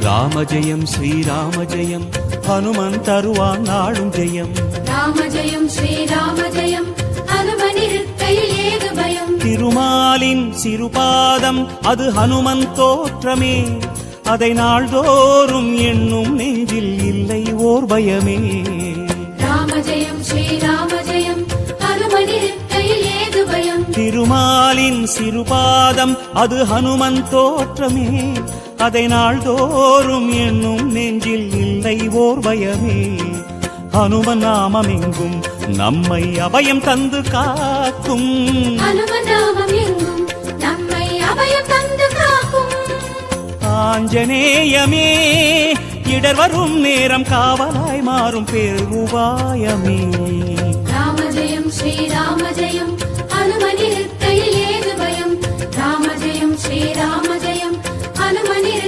ராம ஜெயம் ஸ்ரீராம ஜெயம் ஹனுமன் தருவான் நாளும் ஜெயம். ராம ஜெயம் ஸ்ரீராம ஜெயம் ஹனுமனிருக்கையில் ஏது பயம். திருமாலின் சிறுபாதம் அது ஹனுமன் தோற்றமே, அதை நாள்தோறும் எண்ணும் நெஞ்சில் இல்லை ஓர் பயமே. ராம ஜெயம் ஸ்ரீராம ஜெயம் ஹனுமனிருக்கையில் ஏது பயம். திருமாலின் சிறுபாதம் அது ஹனுமன் தோற்றமே, அதை நாள்தோறும் எண்ணும் நெஞ்சில் இல்லை ஓர் பயமே. ஹனுமன் நாமம் எங்கும் நம்மை அபயம் தந்து காக்கும். ஹனுமன் நாமம் எங்கும் நம்மை அபயம் தந்து காக்கும். ஆஞ்சநேயமே இடர் வரும் நேரம் காவலாய் மாறும் பேருபாயமே. ராம ஜெயம் ஸ்ரீராம ஜெயம் ஹனுமனிருக்கையில் ஏது பயம். ராம ஜெயம் ஸ்ரீராம ஜெயம் ஹனுமனிருக்கையில்